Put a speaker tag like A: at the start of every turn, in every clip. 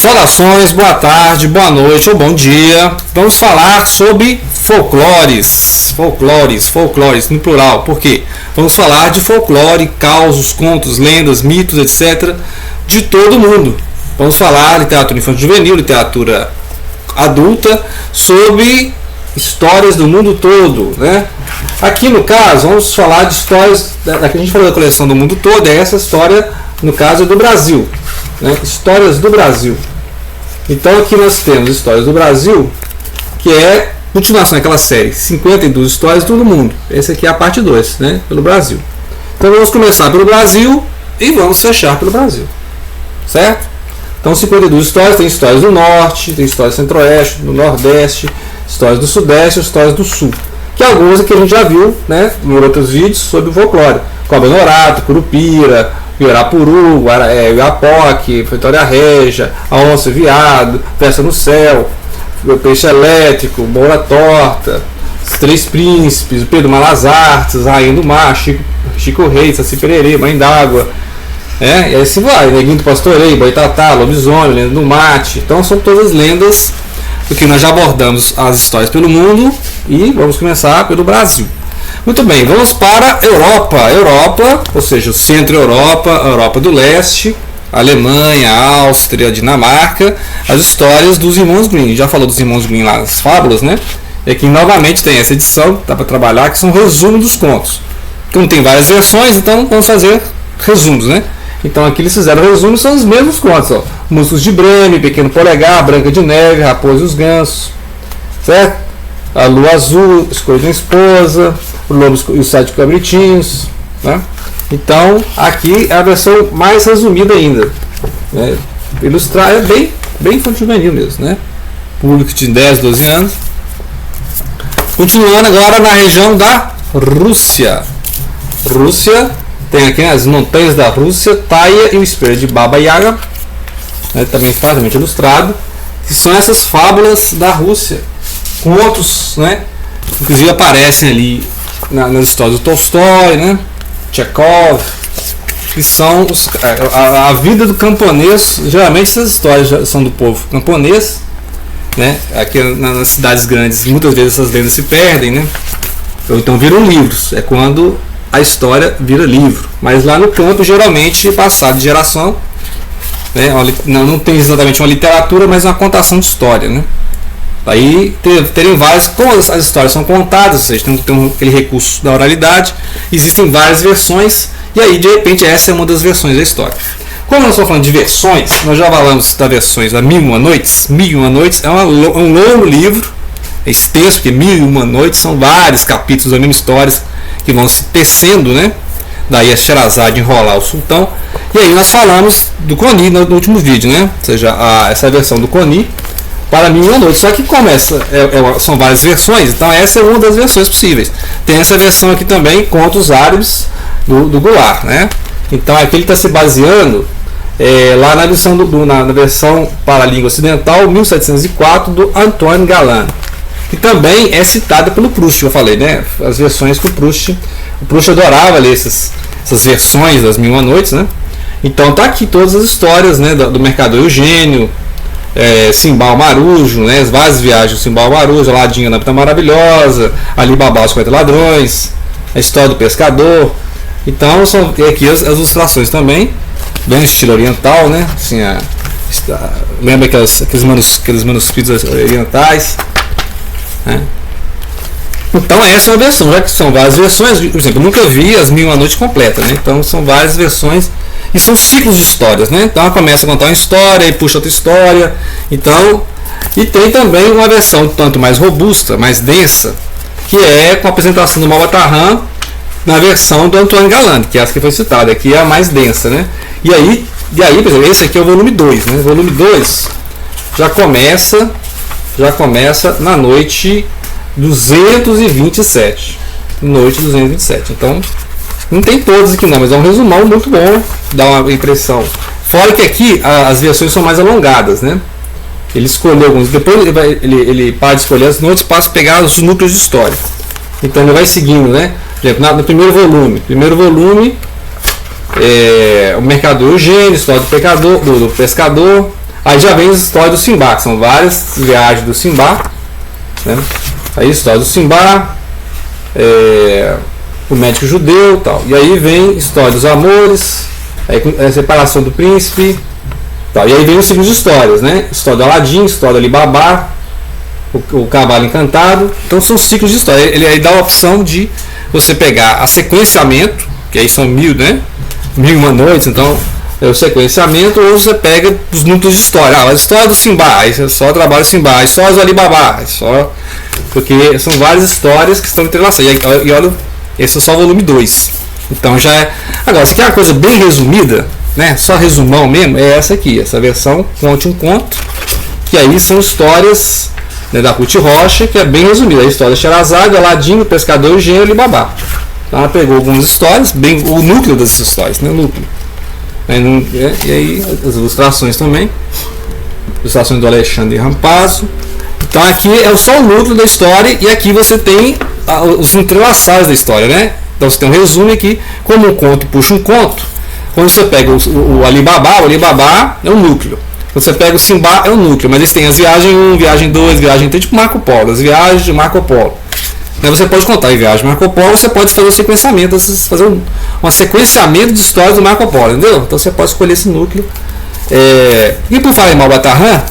A: Saudações, boa tarde, boa noite ou bom dia. Vamos falar sobre folclores no plural. Por quê? Vamos falar de folclore, causos, contos, lendas, mitos, etc. de todo mundo. Vamos falar literatura infantil juvenil, literatura adulta, sobre histórias do mundo todo, né? Aqui no caso, vamos falar de histórias, daqui a gente falou da coleção do mundo todo, é essa história, no caso, é do Brasil, né? Histórias do Brasil. Então aqui nós temos Histórias do Brasil, que é continuação daquela série, 52 histórias do mundo. Essa aqui é a parte 2, né? Pelo Brasil. Então vamos começar pelo Brasil e vamos fechar pelo Brasil, certo? Então 52 histórias, tem histórias do Norte, tem histórias do Centro-Oeste, do Nordeste, histórias do Sudeste e histórias do Sul. Que algumas que a gente já viu, né, em outros vídeos sobre o folclore. Cobra Norato, Curupira, Uirapuru, Uiapoque, Vitória Régia, a Onça Viado, Festa no Céu, o Peixe Elétrico, Moura Torta, Os Três Príncipes, o Pedro Malas Artes, Rainha do Mar, Chico Reis, Saci Pererê, Mãe d'Água, e assim vai, Neguinho do Pastoreio, Boitatá, Lobisomem, Lenda do Mate. Então são todas lendas, porque nós já abordamos as histórias pelo mundo e vamos começar pelo Brasil. Muito bem, vamos para a Europa, ou seja, o Centro-Europa, a Europa do Leste, Alemanha, Áustria, Dinamarca, as histórias dos irmãos Grimm. Já falou dos irmãos Grimm lá nas fábulas, né? E aqui novamente tem essa edição, dá para trabalhar, que são resumos dos contos. Como tem várias versões, então vamos fazer resumos, né? Então aqui eles fizeram resumos, são os mesmos contos, ó. Músculos de Breme, Pequeno Polegar, Branca de Neve, Raposo e os Gansos, certo? A Lua Azul, Escolha de uma Esposa, o Lobo e os Sete Cabritinhos, né? Então aqui é a versão mais resumida ainda, né? Ilustrar é bem infantil-juvenil mesmo, né? Público de 10, 12 anos. Continuando agora na região da Rússia. Tem aqui as montanhas da Rússia, Taia e o Espelho de Baba Yaga, né? Também facilmente ilustrado, que são essas fábulas da Rússia, contos, né? Inclusive aparecem ali nas histórias do Tolstói, né? Chekhov, que são a vida do camponês. Geralmente essas histórias são do povo camponês, né? Aqui nas cidades grandes muitas vezes essas lendas se perdem, né? Ou então viram livros, é quando a história vira livro, mas lá no campo geralmente passado de geração, né? Não tem exatamente uma literatura, mas uma contação de história, né? Aí terem várias, como as histórias são contadas, ou seja, tem aquele recurso da oralidade, existem várias versões, e aí de repente essa é uma das versões da história. Como nós estamos falando de versões, nós já falamos das versões da Mil e Uma Noites. Mil e Uma Noites é um longo livro, é extenso, porque Mil e Uma Noites são vários capítulos da mesma história que vão se tecendo, né? Daí a Sherazade enrolar o sultão. E aí nós falamos do Coni no último vídeo, né? Ou seja, essa versão do Coni para Mil e Uma Noites. Só que como são várias versões, então essa é uma das versões possíveis. Tem essa versão aqui também, Contos Árabes do Goulart, né? Então aqui ele está se baseando lá na versão para a língua ocidental, 1704, do Antoine Galland, que também é citada pelo Proust, eu falei, né? As versões que o Proust adorava ler essas versões das Mil e Uma Noites, né? Então tá aqui todas as histórias, né? Do Mercador Eugênio, Simbal Marujo, né? As várias viagens do Simbal Marujo, Aladinho na Lâmpada Maravilhosa, Ali Babá os 40 Ladrões, a história do pescador. Então tem aqui as ilustrações também, bem no estilo oriental, né? Assim, lembra aqueles manuscritos orientais, né? Então essa é uma versão, já que são várias versões. Por exemplo, eu nunca vi as Mil e Uma Noites completa, né? Então são várias versões e são ciclos de histórias, né? Então ela começa a contar uma história e puxa outra história. Então, e tem também uma versão tanto mais robusta, mais densa, que é com a apresentação do Malbatarran na versão do Antoine Galland, que é essa que foi citada, que é a mais densa, né? E aí, por exemplo, esse aqui é o volume 2, né? O volume 2 já começa na noite 227. Noite 227. Então, não tem todos aqui não, mas é um resumão muito bom, dá uma impressão. Fora que aqui as versões são mais alongadas, né? Ele escolheu alguns, depois ele para de escolher as noites, passa a pegar os núcleos de história. Então ele vai seguindo, né? Por exemplo, no primeiro volume, o Mercador Eugênio, história do pescador, Aí já vem as histórias do Simba, que são várias viagens do Simba, né? Aí a história do Simba, o médico judeu, tal. E aí vem história dos amores, aí a separação do príncipe, tal. E aí vem os ciclos de histórias, né? História do Aladim, história do Alibaba, o cavalo encantado. Então são ciclos de história. Ele aí dá a opção de você pegar a sequenciamento, que aí são 1000, né? 1001 noites, então é o sequenciamento, ou você pega os núcleos de história. A história do Simba, aí você só trabalha o Simba, a história do Alibaba, só, porque são várias histórias que estão entrelaçadas. E olha, esse é só o volume 2. Então já é. Agora, se quer uma coisa bem resumida, né? Só resumão mesmo, é essa aqui, essa versão Conte um Conto, que aí são histórias, né, da Ruth Rocha, que é bem resumida. A história de Sherazade, Aladim, o Pescador, o Engenheiro e Alibaba. Então ela pegou algumas histórias, bem, o núcleo das histórias, né? O núcleo. E aí as ilustrações também, ilustrações do Alexandre Rampazzo. Então aqui é só o núcleo da história, e aqui você tem os entrelaçados da história, né? Então você tem um resumo aqui, como um conto puxa um conto. Quando você pega o Alibaba é o núcleo. Quando você pega o Simba é o núcleo, mas eles têm as viagens 1, viagem 2, viagem 3, tipo Marco Polo, as viagens de Marco Polo. Você pode contar em viagem Marco Polo, você pode fazer um sequenciamento, fazer um sequenciamento de histórias do Marco Polo, entendeu? Então você pode escolher esse núcleo. E por falar em Malbatarran,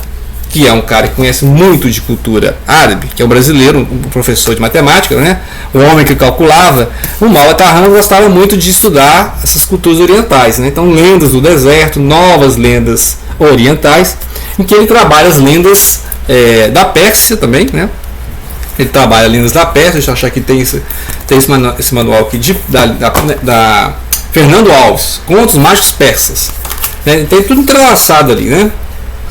A: que é um cara que conhece muito de cultura árabe, que é um brasileiro, um professor de matemática, né? Um homem que calculava, o Malbatarran gostava muito de estudar essas culturas orientais, né? Então lendas do deserto, novas lendas orientais, em que ele trabalha as lendas da Pérsia também, né? Ele trabalha lendas da Pérsia. Deixa eu achar que tem esse manual aqui da Fernando Alves, Contos Mágicos Persas, né? Tem tudo entrelaçado ali, né?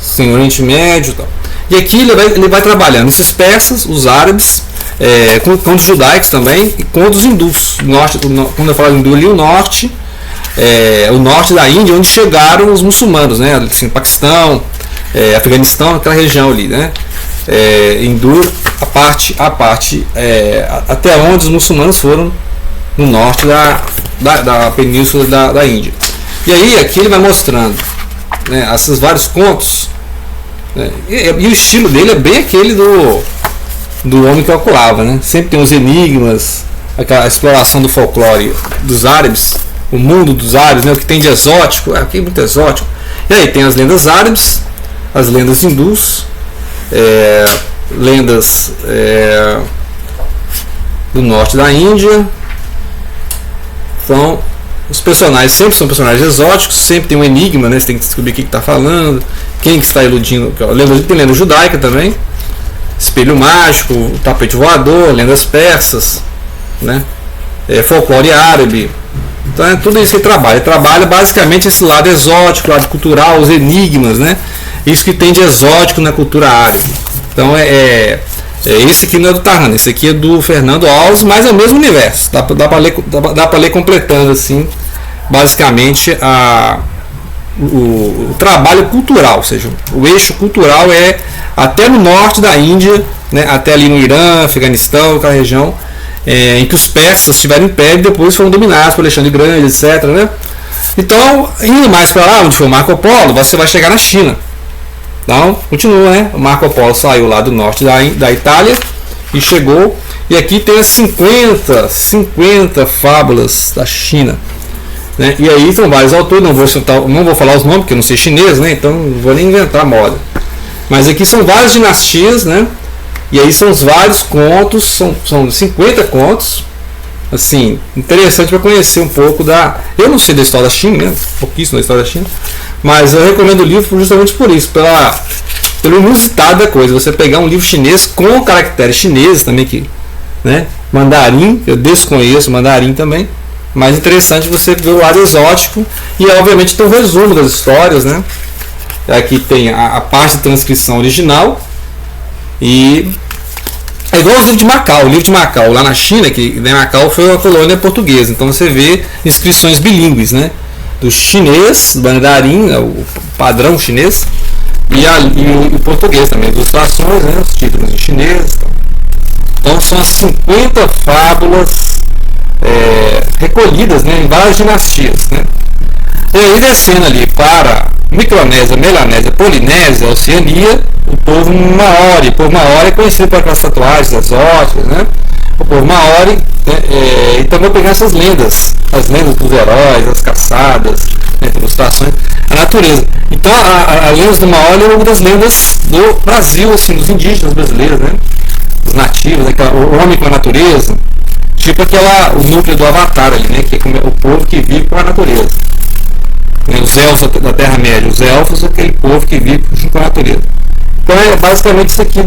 A: Sim, Oriente Médio e tal. E aqui ele vai trabalhando esses persas, os árabes, contos judaicos também, e contos hindus. Quando eu falo hindu ali, o norte da Índia, onde chegaram os muçulmanos, né? Assim, Paquistão, Afeganistão, aquela região ali, né? Hindu, a parte até onde os muçulmanos foram no norte da península da Índia. E aí aqui ele vai mostrando, né, esses vários contos, né, e o estilo dele é bem aquele do homem que calculava, né? Sempre tem os enigmas, aquela exploração do folclore dos árabes, o mundo dos árabes, né, o que tem de exótico, aqui é muito exótico. E aí tem as lendas árabes, as lendas hindus, lendas do norte da Índia. Então os personagens sempre são personagens exóticos, sempre tem um enigma, né? Você tem que descobrir o que está falando, quem que está iludindo. Tem lenda judaica também, espelho mágico, o tapete voador, lendas persas, né? Folclore árabe. Então é tudo isso que ele trabalha basicamente esse lado exótico, lado cultural, os enigmas, né? Isso que tem de exótico na cultura árabe. Então esse aqui não é do Tarrano, esse aqui é do Fernando Alves, mas é o mesmo universo. Dá para ler completando assim, basicamente o trabalho cultural, ou seja, o eixo cultural é até no norte da Índia, né, até ali no Irã, Afeganistão, aquela região em que os persas estiveram em pé e depois foram dominados por Alexandre Grande, etc. Né? Então, indo mais para lá, onde foi o Marco Polo, você vai chegar na China. Então, continua, né? O Marco Polo saiu lá do norte da Itália e chegou. E aqui tem as 50 fábulas da China, né? E aí são vários autores, não vou falar os nomes, porque eu não sei chinês, né? Então não vou nem inventar moda. Mas aqui são várias dinastias, né? E aí são os vários contos, são 50 contos. Assim, interessante para conhecer um pouco eu não sei da história da China, né? Pouquíssimo da história da China. Mas eu recomendo o livro justamente por isso, pelo inusitado da coisa. Você pegar um livro chinês com caracteres chineses também, né? Mandarim, eu desconheço mandarim também. Mas interessante você ver o lado exótico. E obviamente tem um resumo das histórias, né? Aqui tem a parte de transcrição original. E é igual o livro de Macau. O livro de Macau, lá na China, que Macau foi uma colônia portuguesa. Então você vê inscrições bilíngues, né? Do chinês, do mandarim, o padrão chinês, e o português também, ilustrações, né, os títulos em chinês. Então são as 50 fábulas recolhidas, né, em várias dinastias. Né. E aí descendo ali para Micronésia, Melanésia, Polinésia, Oceania, o povo Maori. O povo Maori é conhecido por aquelas tatuagens exóticas, né? O povo Maori, né? Então vou pegar essas lendas, as lendas dos heróis, as caçadas, né? Ilustrações, a natureza. Então a lenda do Maori é uma das lendas do Brasil, assim, dos indígenas brasileiros, né? Dos nativos, o homem com a natureza, tipo o núcleo do Avatar ali, né? Que é o povo que vive com a natureza. Os elfos da Terra-média, os elfos é aquele povo que vive junto com a natureza. Então é basicamente isso aqui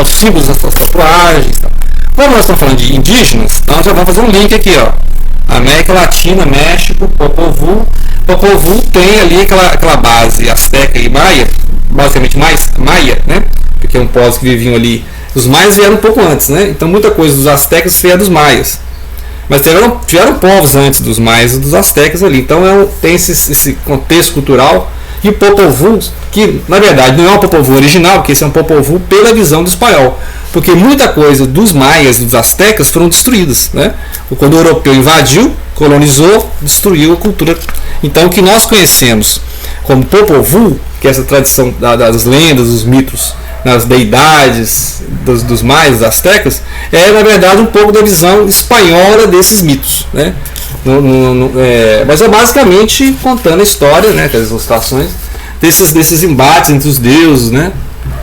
A: os símbolos das tatuagens. Tá? Como nós estamos falando de indígenas, então nós já vamos fazer um link aqui, ó. América Latina, México, Popol Vuh. Popol Vuh tem ali aquela base azteca e maia, basicamente mais maia, né? Porque é um povo que viviam ali. Os maias vieram um pouco antes, né? Então muita coisa dos aztecas veio dos maias. Mas tiveram povos antes dos maias e dos aztecas ali. Então tem esse contexto cultural. E o Popol Vuh, que na verdade não é um Popol Vuh original, porque esse é um Popol Vuh pela visão do espanhol. Porque muita coisa dos maias e dos aztecas foram destruídas, né? Quando o europeu invadiu, colonizou, destruiu a cultura. Então o que nós conhecemos como Popol Vuh, que é essa tradição das lendas, dos mitos, nas deidades dos maias, dos aztecas, é na verdade um pouco da visão espanhola desses mitos, né? Mas é basicamente contando a história, né, as ilustrações desses embates entre os deuses, né,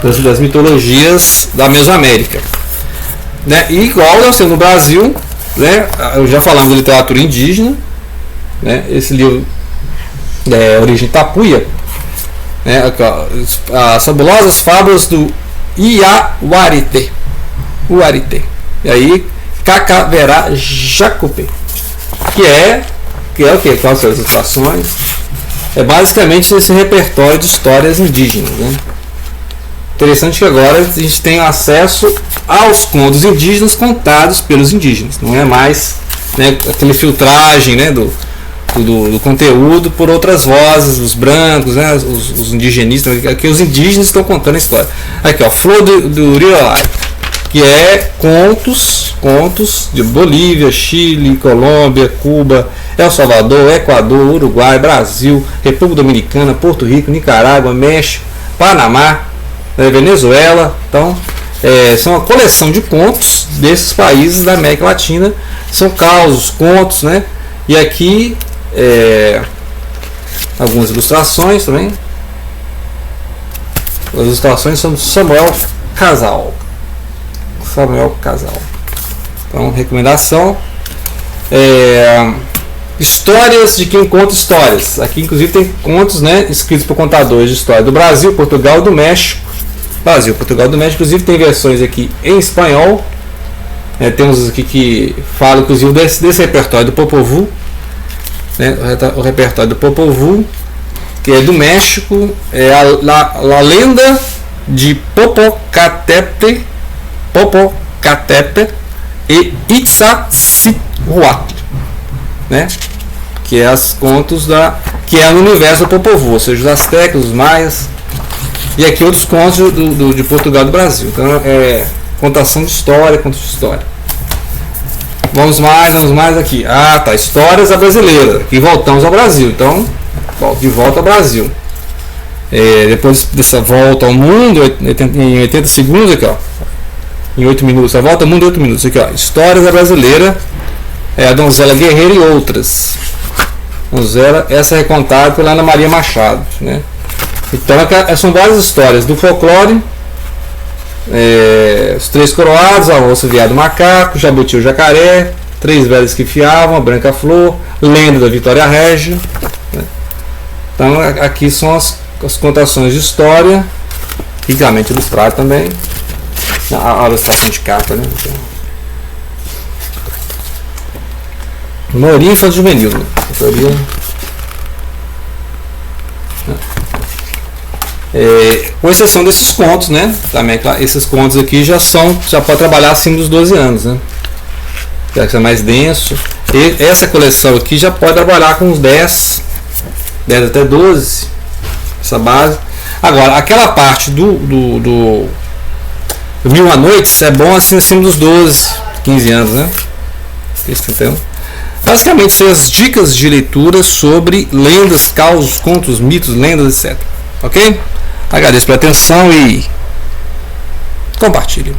A: das mitologias da Mesoamérica, né? E igual nós temos no Brasil, né, eu já falamos de literatura indígena, né, esse livro Origem Tapuia, né, aqui, ó, as fabulosas fábulas do Iahuarité, e aí Cacaverá Jacupé, que é o que? Quais são as ilustrações? É basicamente esse repertório de histórias indígenas, né? Interessante que agora a gente tem acesso aos contos indígenas contados pelos indígenas, não é mais, né, aquele filtragem, né, do conteúdo por outras vozes, os brancos, né, os indigenistas. Aqui os indígenas estão contando a história. Aqui, ó, Flor do Riolai, que é contos de Bolívia, Chile, Colômbia, Cuba, El Salvador, Equador, Uruguai, Brasil, República Dominicana, Porto Rico, Nicarágua, México, Panamá, Venezuela. Então são uma coleção de contos desses países da América Latina. São causos, contos, né? E aqui algumas ilustrações também. As ilustrações são do Samuel Casal. Então, recomendação. Histórias de quem conta histórias. Aqui, inclusive, tem contos, né, escritos por contadores de história do Brasil, Portugal e do México. Brasil, Portugal e do México. Inclusive, tem versões aqui em espanhol. Temos aqui que falam, inclusive, desse repertório do Popol Vuh, né, o repertório do Popol Vuh, que é do México. É a lenda de Popocatépetl e Itzatzihuatl, né? Que é as contos que é no universo do Popol Vuh, ou seja, os astecas, os maias, e aqui outros contos de Portugal e do Brasil. Então contação de história, contos de história. Vamos mais aqui. Tá, histórias da brasileira. Aqui voltamos ao Brasil. Então, de volta ao Brasil. Depois dessa volta ao mundo, em 80 segundos aqui, ó. Em 8 minutos, a volta ao mundo em 8 minutos aqui, ó. Histórias da brasileira, a Donzela Guerreira e outras. Donzela, essa é recontada pela Ana Maria Machado, né? Então são várias histórias do folclore. Os Três Coroados, a onça, o veado, o macaco, Jabuti, o jacaré, Três velhos que fiavam, a branca flor, lenda da Vitória Régia, né? Então aqui são as contações de história, ricamente ilustrado também. A ilustração de capa, né? Maioria infantil juvenil, né? Com exceção desses contos, né? Também, esses contos aqui já pode trabalhar acima dos 12 anos, né? Já que é mais denso. E essa coleção aqui já pode trabalhar com uns 10 até 12, essa base. Agora, aquela parte do Mil a Noites é bom assim acima dos 12, 15 anos, né? Basicamente são as dicas de leitura sobre lendas, causos, contos, mitos, lendas, etc. Ok? Agradeço pela atenção e compartilhe.